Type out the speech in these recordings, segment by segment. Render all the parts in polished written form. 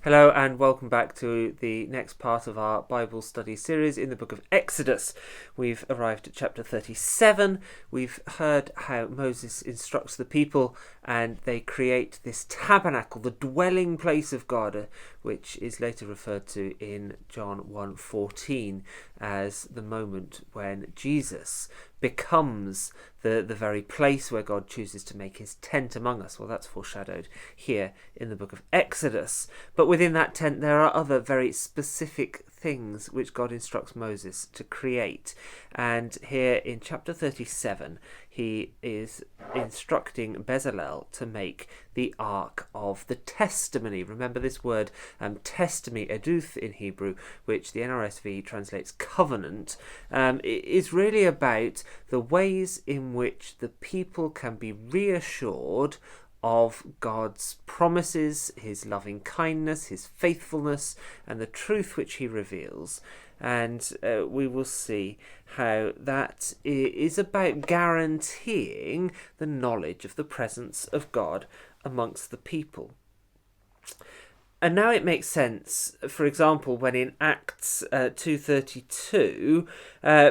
Hello and welcome back to the next part of our Bible study series in the book of Exodus. We've arrived at chapter 37. We've heard how Moses instructs the people and they create this tabernacle, the dwelling place of God, which is later referred to in John 1:14 as the moment when Jesus becomes the very place where God chooses to make his tent among us. Well, that's foreshadowed here in the book of Exodus. But within that tent there are other very specific things which God instructs Moses to create. And here in chapter 37 he is instructing Bezalel to make the Ark of the Testimony. Remember this word testimony, eduth in Hebrew, which the NRSV translates covenant, is really about the ways in which the people can be reassured of God's promises, his loving kindness, his faithfulness, and the truth which he reveals. And we will see how that is about guaranteeing the knowledge of the presence of God amongst the people. And now it makes sense, for example, when in Acts 2:32,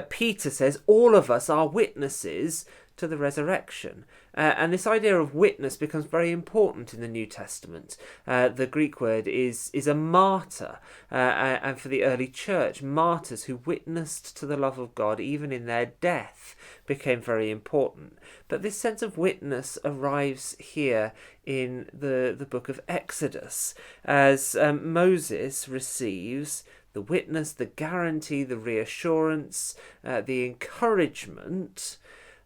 Peter says, all of us are witnesses to the resurrection. And this idea of witness becomes very important in the New Testament. The Greek word is a martyr, and for the early church, martyrs who witnessed to the love of God even in their death became very important. But this sense of witness arrives here in the book of Exodus as Moses receives the witness, the guarantee, the reassurance, the encouragement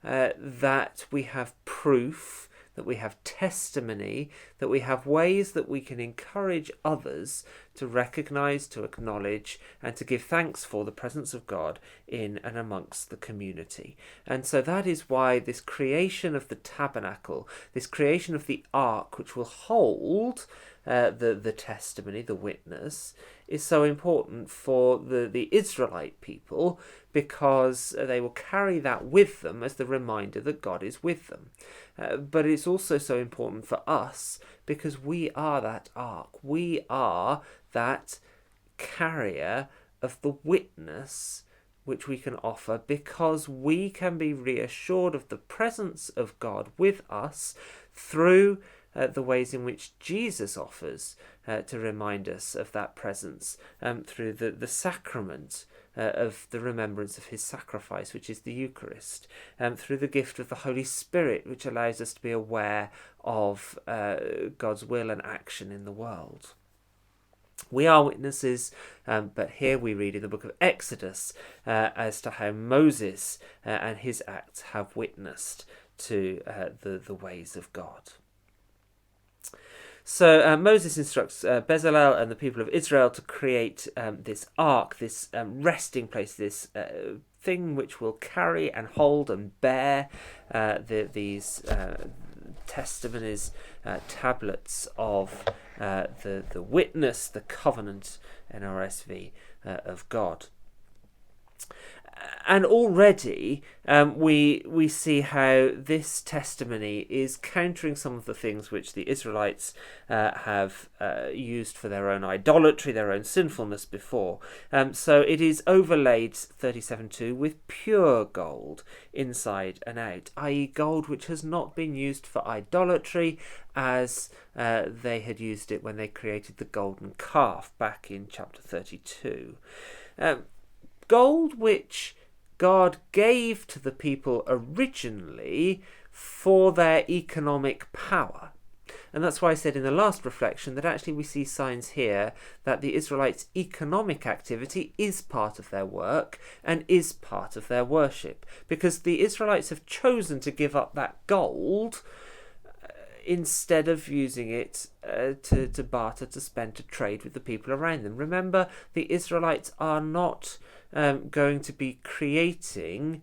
that we have proof, that we have testimony, that we have ways that we can encourage others to recognise, to acknowledge, and to give thanks for the presence of God in and amongst the community. And so that is why this creation of the tabernacle, this creation of the ark, which will hold the testimony, the witness, is so important for the Israelite people, because they will carry that with them as the reminder that God is with them. But it's also so important for us because we are that ark. We are that carrier of the witness which we can offer, because we can be reassured of the presence of God with us through the ways in which Jesus offers to remind us of that presence through the sacrament of the remembrance of his sacrifice, which is the Eucharist, through the gift of the Holy Spirit, which allows us to be aware of God's will and action in the world. We are witnesses, but here we read in the book of Exodus as to how Moses and his acts have witnessed to the ways of God. So Moses instructs Bezalel and the people of Israel to create this ark, this resting place, this thing which will carry and hold and bear these testimonies, tablets of the witness, the covenant, NRSV, of God. And already we see how this testimony is countering some of the things which the Israelites have used for their own idolatry, their own sinfulness before. So it is overlaid 37:2 with pure gold inside and out, i.e. gold which has not been used for idolatry as they had used it when they created the golden calf back in chapter 32. Gold which God gave to the people originally for their economic power. And that's why I said in the last reflection that actually we see signs here that the Israelites' economic activity is part of their work and is part of their worship, because the Israelites have chosen to give up that gold instead of using it to barter, to spend, to trade with the people around them. Remember, the Israelites are not going to be creating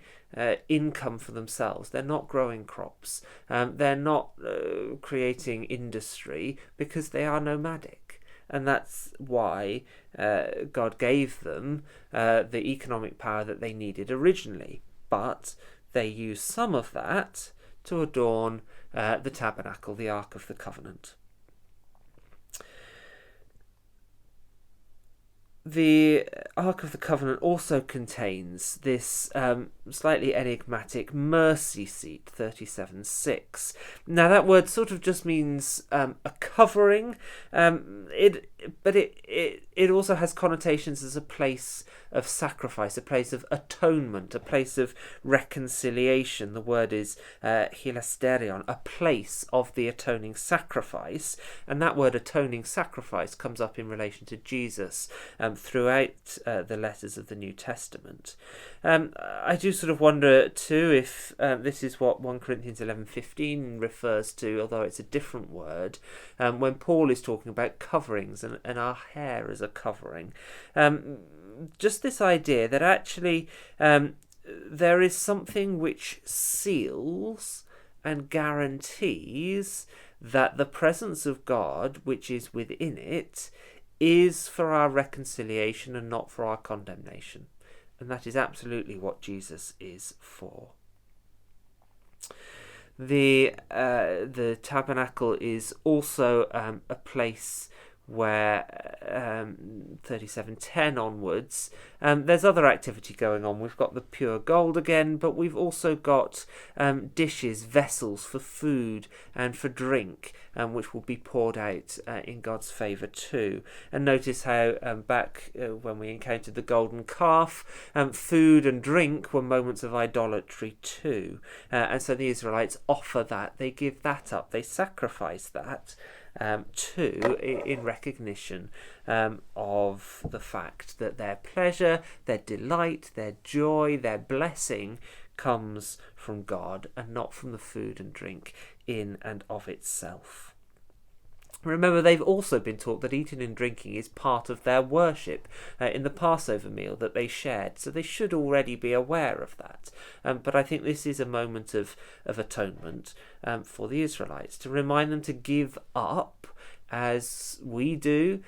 income for themselves. They're not growing crops. They're not creating industry, because they are nomadic. And that's why God gave them the economic power that they needed originally. But they use some of that to adorn the tabernacle, the Ark of the Covenant. The Ark of the Covenant also contains this slightly enigmatic mercy seat, 37:6. Now that word sort of just means a covering. It also has connotations as a place of sacrifice, a place of atonement, a place of reconciliation. The word is hilasterion, a place of the atoning sacrifice, and that word atoning sacrifice comes up in relation to Jesus throughout the letters of the New Testament. I do sort of wonder too if this is what 1 Corinthians 11:15 refers to, although it's a different word, when Paul is talking about coverings and our hair as a covering. Just this idea that actually there is something which seals and guarantees that the presence of God, which is within it, is for our reconciliation and not for our condemnation. And that is absolutely what Jesus is for. The tabernacle is also a place where 37:10 onwards there's other activity going on. We've got the pure gold again, but we've also got dishes, vessels for food and for drink, which will be poured out in God's favour too. And notice how back when we encountered the golden calf, food and drink were moments of idolatry too, and so the Israelites offer that, they give that up, they sacrifice that too, in recognition of the fact that their pleasure, their delight, their joy, their blessing comes from God and not from the food and drink in and of itself. Remember, they've also been taught that eating and drinking is part of their worship in the Passover meal that they shared, so they should already be aware of that. But I think this is a moment of atonement for the Israelites, to remind them to give up, as we do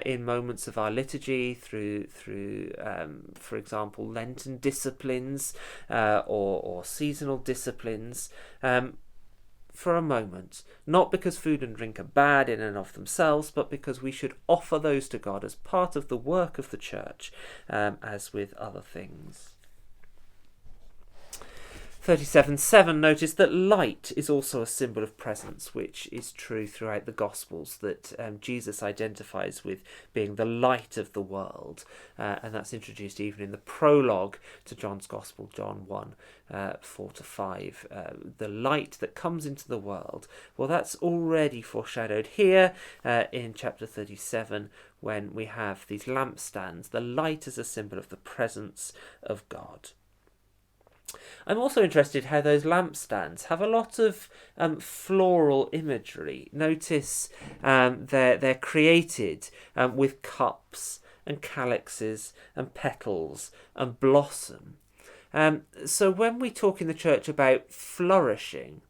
in moments of our liturgy through for example, Lenten disciplines or seasonal disciplines, for a moment, not because food and drink are bad in and of themselves, but because we should offer those to God as part of the work of the church, as with other things. 37:7, notice that light is also a symbol of presence, which is true throughout the Gospels, that Jesus identifies with being the light of the world, and that's introduced even in the prologue to John's Gospel, John 1, 4-5. The light that comes into the world, well, that's already foreshadowed here in chapter 37, when we have these lampstands, the light as a symbol of the presence of God. I'm also interested how those lampstands have a lot of floral imagery. Notice they're created with cups and calyxes and petals and blossom. So when we talk in the church about flourishing,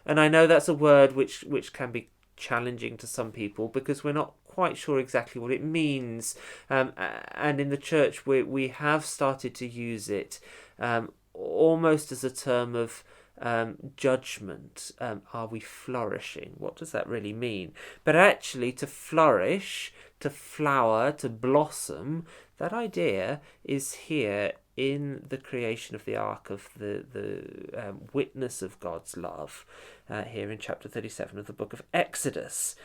and I know that's a word which can be challenging to some people because we're not quite sure exactly what it means, and in the church we have started to use it almost as a term of judgment. Are we flourishing? What does that really mean? But actually, to flourish, to flower, to blossom, that idea is here in the creation of the Ark of the witness of God's love, here in chapter 37 of the book of Exodus.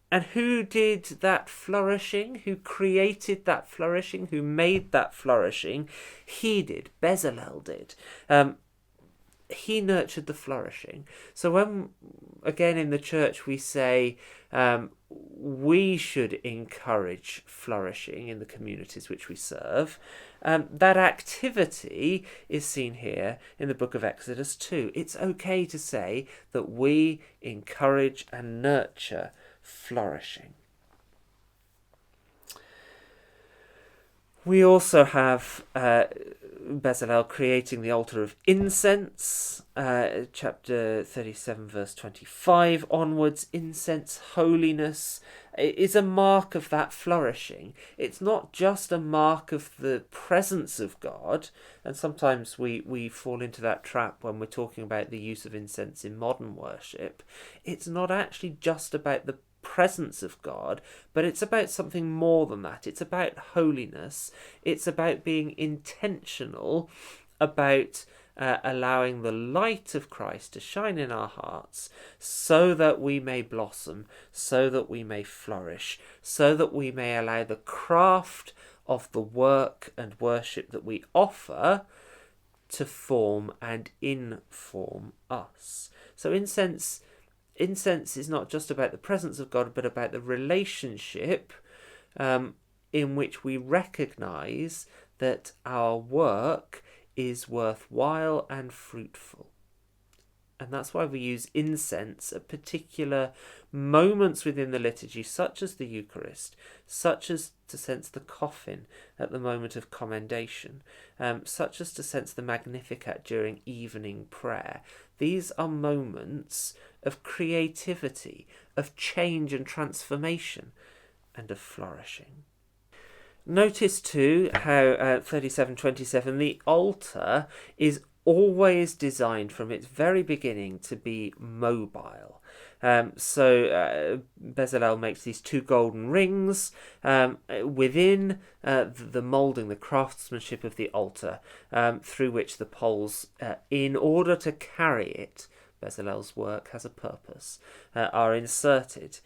And who did that flourishing? Who created that flourishing? Who made that flourishing? He did. Bezalel did. He nurtured the flourishing. So when, again, in the church we say we should encourage flourishing in the communities which we serve, that activity is seen here in the book of Exodus too. It's okay to say that we encourage and nurture flourishing. We also have Bezalel creating the altar of incense, chapter 37 verse 25 onwards. Incense, holiness, is a mark of that flourishing. It's not just a mark of the presence of God, and sometimes we fall into that trap when we're talking about the use of incense in modern worship. It's not actually just about the presence of God, but it's about something more than that. It's about holiness. It's about being intentional about allowing the light of Christ to shine in our hearts so that we may blossom, so that we may flourish, so that we may allow the craft of the work and worship that we offer to form and inform us. So incense is not just about the presence of God, but about the relationship in which we recognise that our work is worthwhile and fruitful. And that's why we use incense at particular moments within the liturgy, such as the Eucharist, such as to sense the coffin at the moment of commendation, such as to sense the Magnificat during evening prayer. These are moments of creativity, of change and transformation, and of flourishing. Notice too how 37:27, the altar is always designed from its very beginning to be mobile. So Bezalel makes these two golden rings within the moulding, the craftsmanship of the altar, through which the poles, in order to carry it, Bezalel's work has a purpose, are inserted.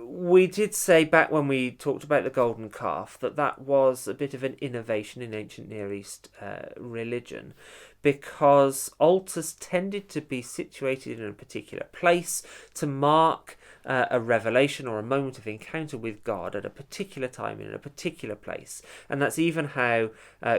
We did say back when we talked about the golden calf that was a bit of an innovation in ancient Near East religion, because altars tended to be situated in a particular place to mark a revelation or a moment of encounter with God at a particular time in a particular place. And that's even how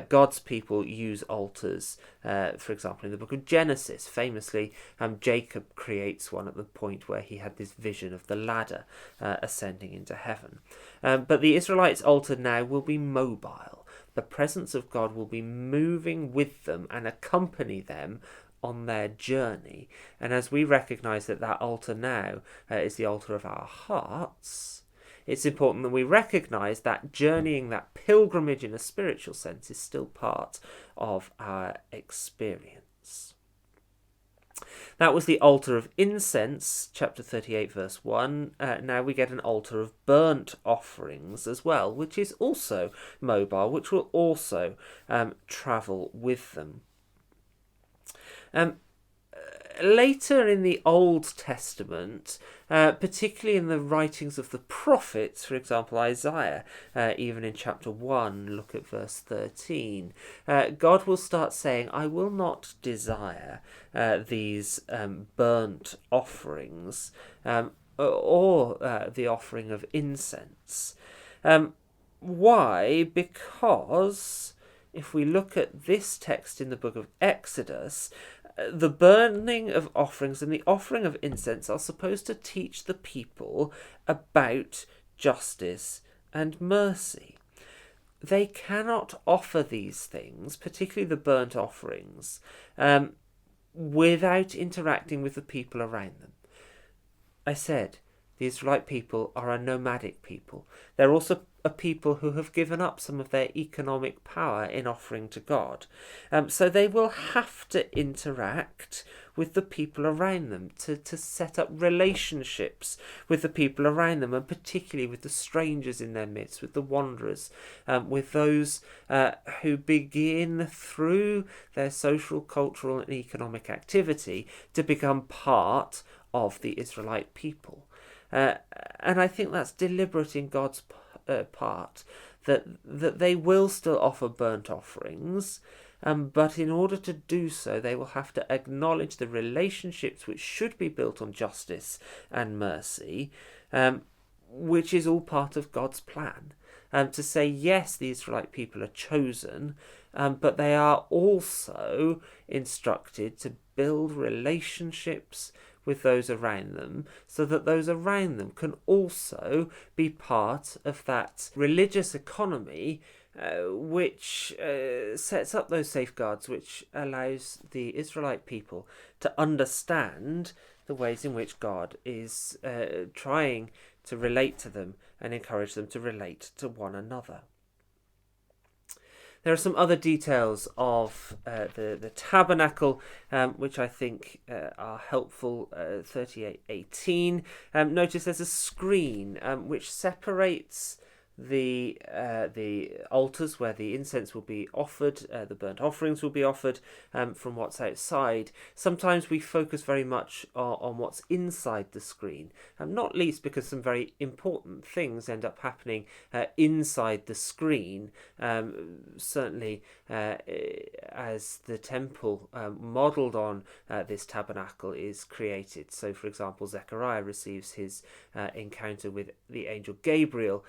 God's people use altars. For example, in the book of Genesis, famously, Jacob creates one at the point where he had this vision of the ladder ascending into heaven. But the Israelites' altar now will be mobile. The presence of God will be moving with them and accompany them on their journey. And as we recognise that altar now is the altar of our hearts, it's important that we recognise that journeying, that pilgrimage in a spiritual sense, is still part of our experience. That was the altar of incense, chapter 38, verse 1. Now we get an altar of burnt offerings as well, which is also mobile, which will also travel with them. Later in the Old Testament, particularly in the writings of the prophets, for example Isaiah, even in chapter 1, look at verse 13, God will start saying, I will not desire these burnt offerings or the offering of incense. Why? Because if we look at this text in the book of Exodus, the burning of offerings and the offering of incense are supposed to teach the people about justice and mercy. They cannot offer these things, particularly the burnt offerings, without interacting with the people around them. I said the Israelite people are a nomadic people. They're also a people who have given up some of their economic power in offering to God. So they will have to interact with the people around them to set up relationships with the people around them, and particularly with the strangers in their midst, with the wanderers, with those who begin through their social, cultural and economic activity to become part of the Israelite people. And I think that's deliberate in God's part, that they will still offer burnt offerings, but in order to do so they will have to acknowledge the relationships which should be built on justice and mercy, which is all part of God's plan. To say, yes, the Israelite people are chosen, but they are also instructed to build relationships with those around them, so that those around them can also be part of that religious economy which sets up those safeguards, which allows the Israelite people to understand the ways in which God is trying to relate to them and encourage them to relate to one another. There are some other details of the tabernacle which I think are helpful. 38:18. Notice there's a screen which separates the altars where the incense will be offered, the burnt offerings will be offered, from what's outside. Sometimes we focus very much on what's inside the screen, not least because some very important things end up happening inside the screen. Certainly as the temple modelled on this tabernacle is created. So, for example, Zechariah receives his encounter with the angel Gabriel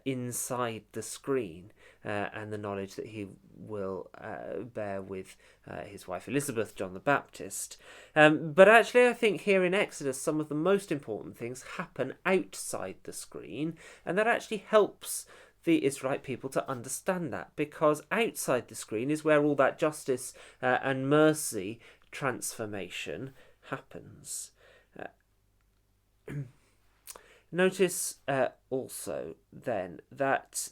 inside the screen, and the knowledge that he will bear with his wife Elizabeth, John the Baptist. But actually, I think here in Exodus, some of the most important things happen outside the screen, and that actually helps the Israelite people to understand that, because outside the screen is where all that justice and mercy transformation happens. Notice also then that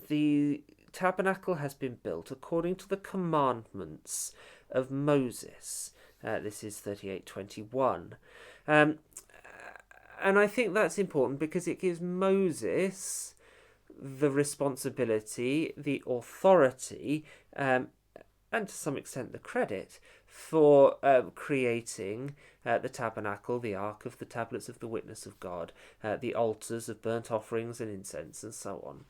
the tabernacle has been built according to the commandments of Moses. This is 38:21. And I think that's important because it gives Moses the responsibility, the authority, and to some extent the credit for creating the tabernacle, the ark of the tablets of the witness of God, the altars of burnt offerings and incense, and so on.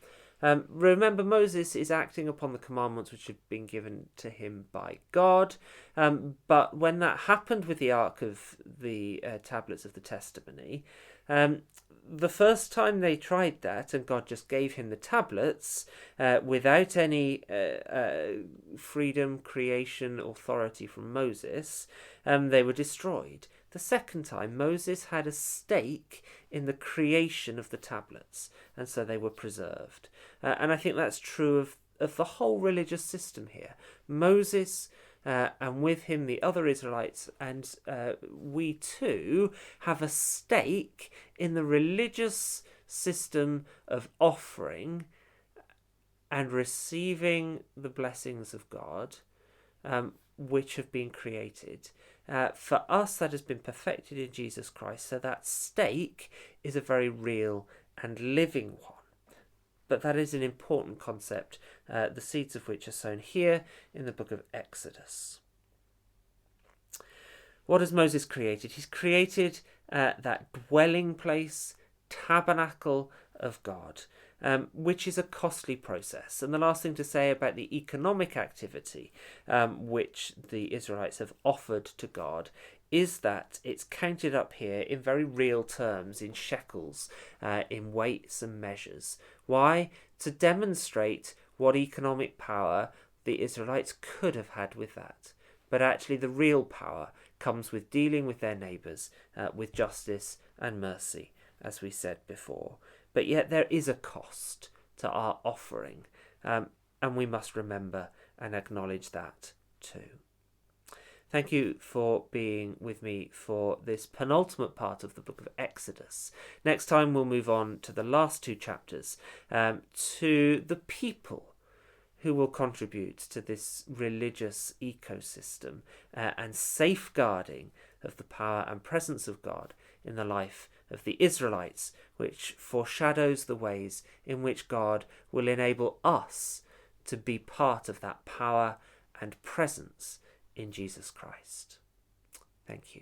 Remember, Moses is acting upon the commandments which had been given to him by God, but when that happened with the ark of the tablets of the testimony, the first time they tried that and God just gave him the tablets without any freedom, creation, authority from Moses, they were destroyed. The second time, Moses had a stake in the creation of the tablets, and so they were preserved. And I think that's true of the whole religious system here. Moses, and with him the other Israelites, and we too have a stake in the religious system of offering and receiving the blessings of God, which have been created. For us, that has been perfected in Jesus Christ, so that stake is a very real and living one. But that is an important concept, the seeds of which are sown here in the book of Exodus. What has Moses created? He's created that dwelling place, tabernacle of God, which is a costly process. And the last thing to say about the economic activity which the Israelites have offered to God is that it's counted up here in very real terms, in shekels, in weights and measures. Why? To demonstrate what economic power the Israelites could have had with that. But actually the real power comes with dealing with their neighbours with justice and mercy, as we said before. But yet there is a cost to our offering, and we must remember and acknowledge that too. Thank you for being with me for this penultimate part of the book of Exodus. Next time we'll move on to the last two chapters, to the people who will contribute to this religious ecosystem and safeguarding of the power and presence of God in the life of the Israelites, which foreshadows the ways in which God will enable us to be part of that power and presence in Jesus Christ. Thank you.